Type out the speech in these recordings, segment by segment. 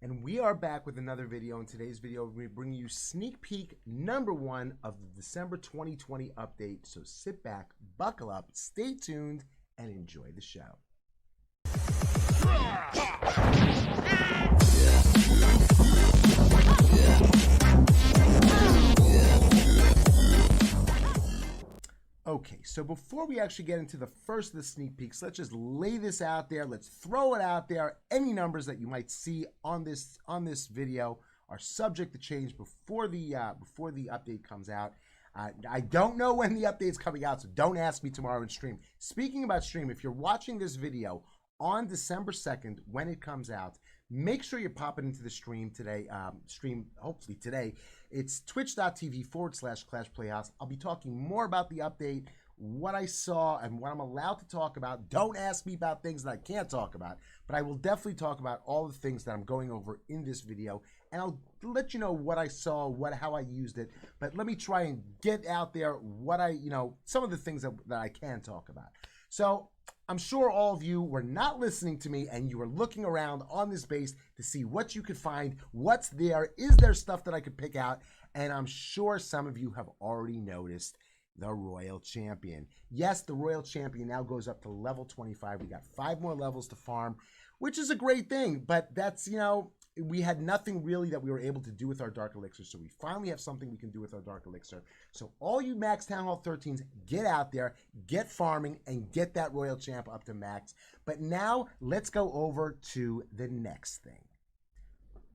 And we are back with another video. In today's video, we bring you sneak peek number 1 of the December 2020 update. So sit back, buckle up, stay tuned, and enjoy the show. Okay, so before we actually get into the first of the sneak peeks, let's just lay this out there. Let's throw it out there. Any numbers that you might see on this video are subject to change before the update comes out. I don't know when the update's coming out, so don't ask me tomorrow in stream. Speaking about stream, if you're watching this video on December 2nd when it comes out, make sure you're popping into the stream today. Hopefully today. It's twitch.tv/Clash Playhouse. I'll be talking more about the update, what I saw, and what I'm allowed to talk about. Don't ask me about things that I can't talk about, but I will definitely talk about all the things that I'm going over in this video, and I'll let you know what I saw, how I used it. But let me try and get out there what some of the things that I can talk about. So I'm sure all of you were not listening to me and you were looking around on this base to see what you could find, what's there, is there stuff that I could pick out, and I'm sure some of you have already noticed the Royal Champion. Yes, the Royal Champion now goes up to level 25. We got 5 more levels to farm, which is a great thing, but that's, we had nothing really that we were able to do with our Dark Elixir, so we finally have something we can do with our Dark Elixir. So all you Max Town Hall 13s, get out there, get farming, and get that Royal Champ up to max. But now, let's go over to the next thing.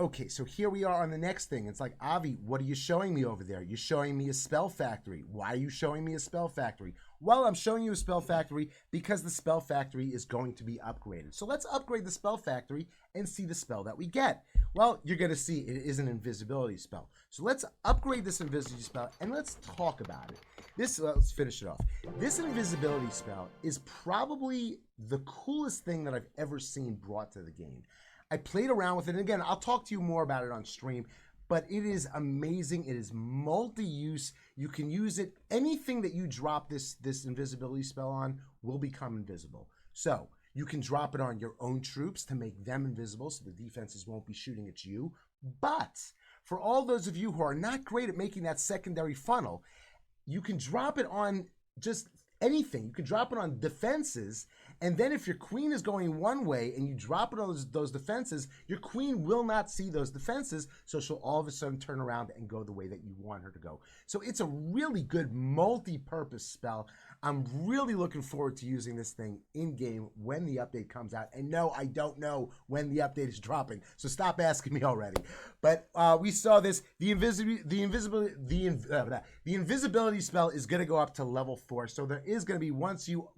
Okay, so here we are on the next thing. It's like, Avi, what are you showing me over there? You're showing me a spell factory. Why are you showing me a spell factory? Well, I'm showing you a spell factory because the spell factory is going to be upgraded. So let's upgrade the spell factory and see the spell that we get. Well, you're going to see it is an invisibility spell. So let's upgrade this invisibility spell and let's talk about it. Let's finish it off. This invisibility spell is probably the coolest thing that I've ever seen brought to the game. I played around with it, and again, I'll talk to you more about it on stream, but it is amazing. It is multi-use. You can use it. Anything that you drop this invisibility spell on will become invisible. So you can drop it on your own troops to make them invisible so the defenses won't be shooting at you. But for all those of you who are not great at making that secondary funnel, you can drop it on just anything. You can drop it on defenses, and then if your queen is going one way and you drop it on those defenses, your queen will not see those defenses, so she'll all of a sudden turn around and go the way that you want her to go. So it's a really good multi-purpose spell. I'm really looking forward to using this thing in-game when the update comes out. And no, I don't know when the update is dropping, so stop asking me already. But we saw this. The invisibility spell is going to go up to level 4. So there is going to be, once you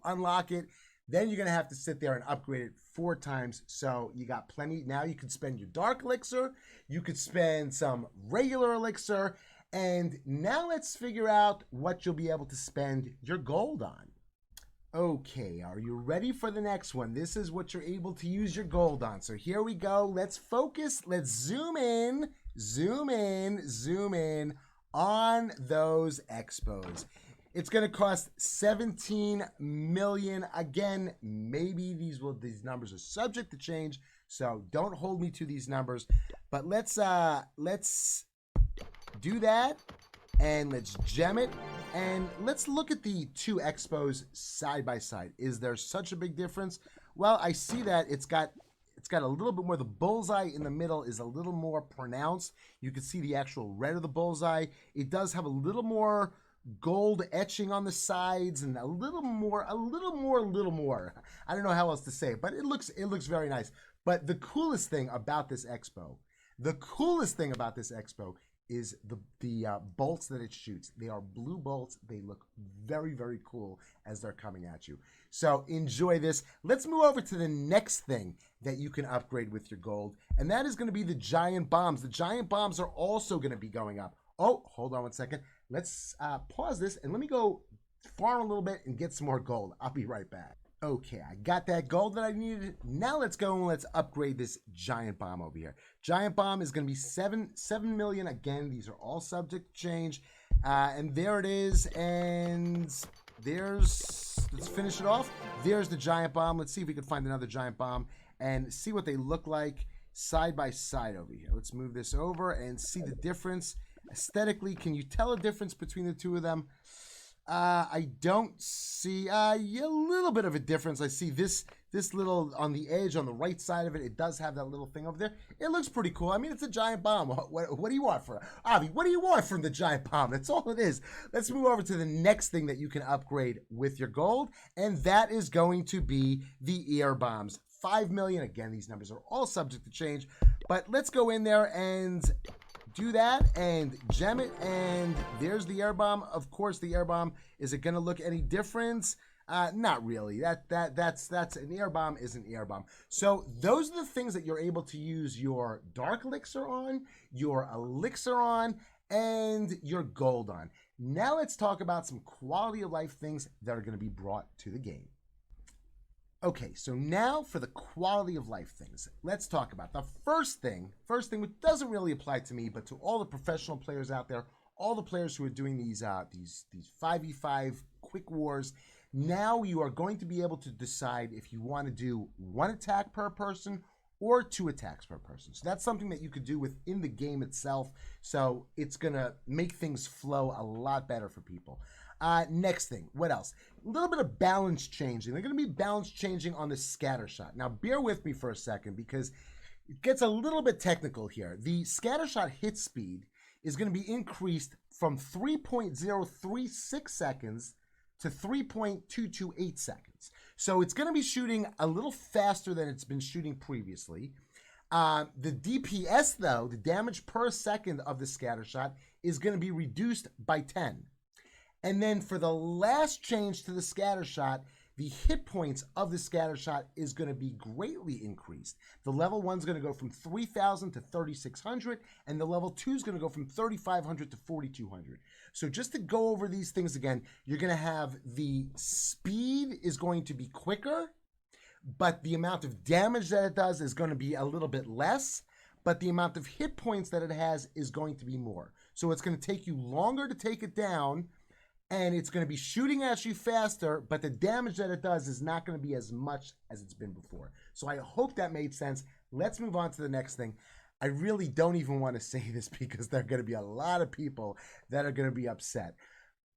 unlock it, then you're going to have to sit there and upgrade it 4 times. So you got plenty. Now you can spend your Dark Elixir. You could spend some regular Elixir. And now let's figure out what you'll be able to spend your gold on. Okay, are you ready for the next one? This is what you're able to use your gold on. So here we go. Let's focus. Let's zoom in on those expos. It's going to cost 17 million. Again, maybe these numbers are subject to change, so don't hold me to these numbers. But let's do that, and let's gem it, and let's look at the 2 expos side by side. Is there such a big difference? Well, I see that it's got a little bit more. The bullseye in the middle is a little more pronounced. You can see the actual red of the bullseye. It does have a little more gold etching on the sides and a little more. I don't know how else to say it, but it looks very nice. But the coolest thing about this expo is the bolts that it shoots. They are blue bolts. They look very, very cool as they're coming at you. So enjoy this. Let's move over to the next thing that you can upgrade with your gold, and that is going to be the giant bombs. The giant bombs are also going to be going up. Oh, hold on one second. Let's pause this and let me go farm a little bit and get some more gold. I'll be right back. Okay, I got that gold that I needed. Now let's go and let's upgrade this giant bomb over here. Giant bomb is going to be 7 million. Again, these are all subject to change. And there it is. And let's finish it off. There's the giant bomb. Let's see if we can find another giant bomb and see what they look like. side by side over here. Let's move this over and see the difference. Aesthetically, can you tell a difference between the two of them? I don't see a little bit of a difference. I see this little on the edge on the right side of it. It does have that little thing over there. It looks pretty cool. I mean, it's a giant bomb. What do you want for Avi? What do you want from the giant bomb? That's all it is. Let's move over to the next thing that you can upgrade with your gold, and that is going to be the ear bombs. 5 million. Again, these numbers are all subject to change, but let's go in there and do that and gem it, and there's the air bomb. Of course, the air bomb, is it going to look any different? Not really. That's an air bomb is an air bomb. So those are the things that you're able to use your dark elixir on, your elixir on, and your gold on. Now let's talk about some quality of life things that are going to be brought to the game. Okay, so now for the quality of life things. Let's talk about the first thing which doesn't really apply to me, but to all the professional players out there, all the players who are doing these 5v5 quick wars. Now you are going to be able to decide if you want to do 1 attack per person or 2 attacks per person. So that's something that you could do within the game itself. So it's going to make things flow a lot better for people. Next thing, what else? A little bit of balance changing. They're going to be balance changing on the scatter shot. Now, bear with me for a second because it gets a little bit technical here. The scatter shot hit speed is going to be increased from 3.036 seconds to 3.228 seconds. So it's going to be shooting a little faster than it's been shooting previously. The DPS, though, the damage per second of the scatter shot, is going to be reduced by 10. And then for the last change to the scatter shot, the hit points of the scatter shot is going to be greatly increased. The level 1 is going to go from 3,000 to 3,600, and the level 2 is going to go from 3,500 to 4,200. So just to go over these things again, you're going to have the speed is going to be quicker, but the amount of damage that it does is going to be a little bit less, but the amount of hit points that it has is going to be more. So it's going to take you longer to take it down, and it's going to be shooting at you faster, but the damage that it does is not going to be as much as it's been before. So I hope that made sense. Let's move on to the next thing. I really don't even want to say this because there are going to be a lot of people that are going to be upset.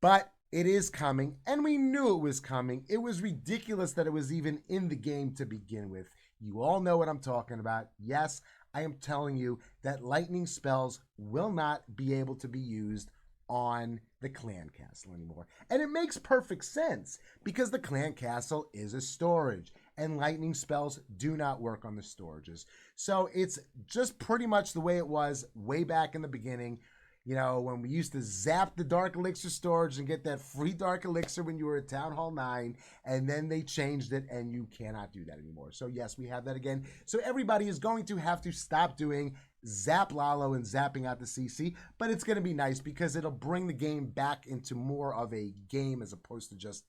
But it is coming, and we knew it was coming. It was ridiculous that it was even in the game to begin with. You all know what I'm talking about. Yes, I am telling you that lightning spells will not be able to be used on the clan castle anymore. And it makes perfect sense because the clan castle is a storage and lightning spells do not work on the storages. So it's just pretty much the way it was way back in the beginning. You know, when we used to zap the Dark Elixir storage and get that free Dark Elixir when you were at Town Hall 9, and then they changed it, and you cannot do that anymore. So yes, we have that again. So everybody is going to have to stop doing Zap Lalo and zapping out the CC, but it's going to be nice because it'll bring the game back into more of a game as opposed to just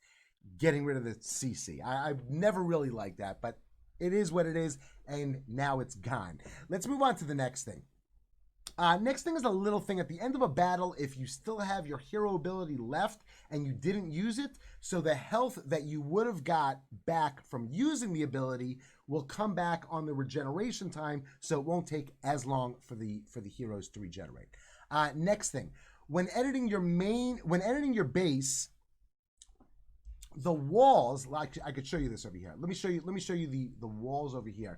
getting rid of the CC. I've never really liked that, but it is what it is, and now it's gone. Let's move on to the next thing. Next thing is a little thing at the end of a battle. If you still have your hero ability left and you didn't use it, so the health that you would have got back from using the ability will come back on the regeneration time, so it won't take as long for the heroes to regenerate. Next thing, when editing your base, the walls, like I could show you this over here. Let me show you the walls over here.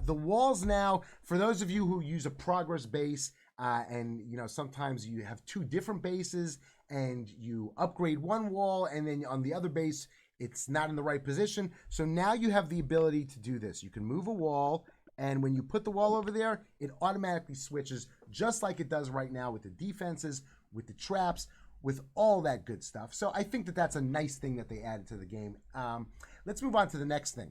The walls now, for those of you who use a progress base, and you know sometimes you have 2 different bases and you upgrade one wall and then on the other base it's not in the right position. So now you have the ability to do this. You can move a wall, and when you put the wall over there, it automatically switches just like it does right now with the defenses, with the traps, with all that good stuff. So I think that that's a nice thing that they added to the game. Let's move on to the next thing.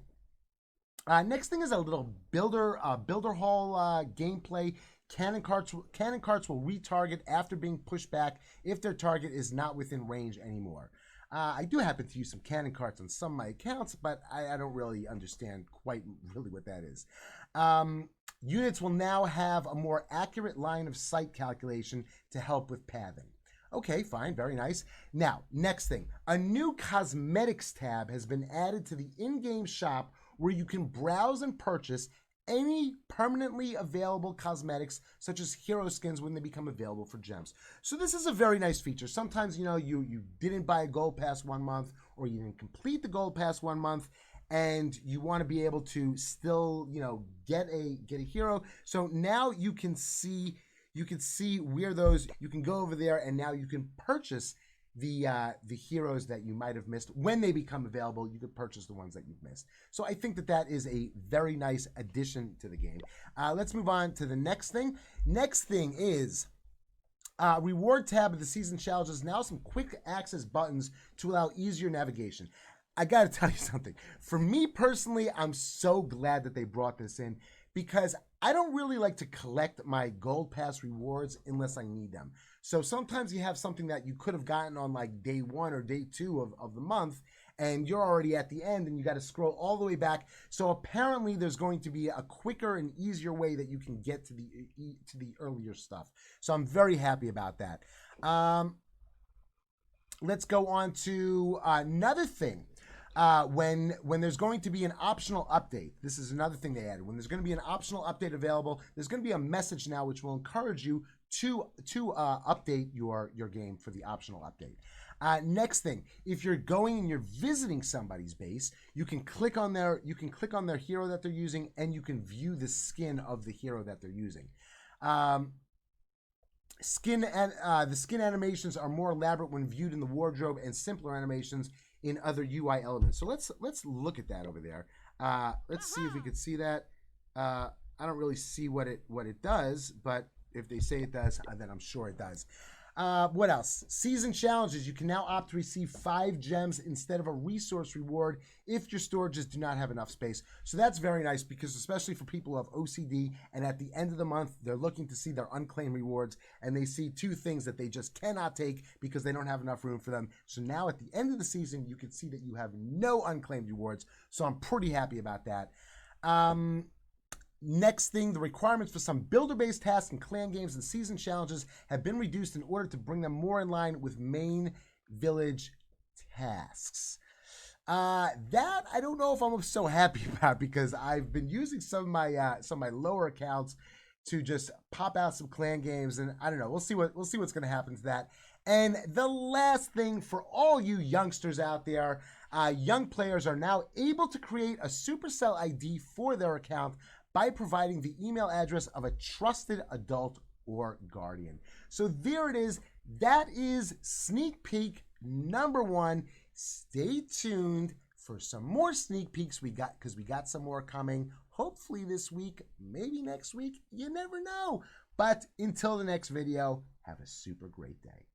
Next thing is a little builder hall gameplay. Cannon carts will retarget after being pushed back if their target is not within range anymore. I do happen to use some cannon carts on some of my accounts, but I don't really understand quite really what that is. Units will now have a more accurate line of sight calculation to help with pathing. Okay, fine, very nice. Now, next thing, a new cosmetics tab has been added to the in-game shop where you can browse and purchase any permanently available cosmetics such as hero skins when they become available for gems. So this is a very nice feature. Sometimes, you know, you didn't buy a gold pass 1 month, or you didn't complete the gold pass 1 month, and you want to be able to still, you know, get a hero. So now you can see where those, you can go over there and now you can purchase the heroes that you might have missed. When they become available, you could purchase the ones that you've missed. So I think that is a very nice addition to the game. Let's move on to the next thing. Next thing is reward tab of the season challenges. Now some quick access buttons to allow easier navigation. I gotta tell you something. For me personally, I'm so glad that they brought this in, because I don't really like to collect my gold pass rewards unless I need them. So sometimes you have something that you could have gotten on like day 1 or day 2 of the month, and you're already at the end and you got to scroll all the way back. So apparently there's going to be a quicker and easier way that you can get to the earlier stuff. So I'm very happy about that. Let's go on to another thing. When there's going to be an optional update, this is another thing they added. When there's going to be an optional update available, there's going to be a message now which will encourage you to update your game for the optional update. Next thing, if you're going and you're visiting somebody's base, you can click on their hero that they're using, and you can view the skin of the hero that they're using. The skin animations are more elaborate when viewed in the wardrobe, and simpler animations in other UI elements. So let's look at that over there. Let's see if we could see that. I don't really see what it does, but if they say it does, then I'm sure it does. What else? Season challenges. You can now opt to receive 5 gems instead of a resource reward if your storages do not have enough space. So that's very nice, because especially for people who have OCD and at the end of the month, they're looking to see their unclaimed rewards, and they see 2 things that they just cannot take because they don't have enough room for them. So now at the end of the season, you can see that you have no unclaimed rewards. So I'm pretty happy about that. Next thing, the requirements for some builder-based tasks in clan games and season challenges have been reduced in order to bring them more in line with main village tasks. That I don't know if I'm so happy about, because I've been using some of my lower accounts to just pop out some clan games, and I don't know. We'll see what's going to happen to that. And the last thing, for all you youngsters out there, young players are now able to create a Supercell ID for their account by providing the email address of a trusted adult or guardian. So there it is. That is sneak peek number 1. Stay tuned for some more sneak peeks because we got some more coming. Hopefully this week, maybe next week. You never know. But until the next video, have a super great day.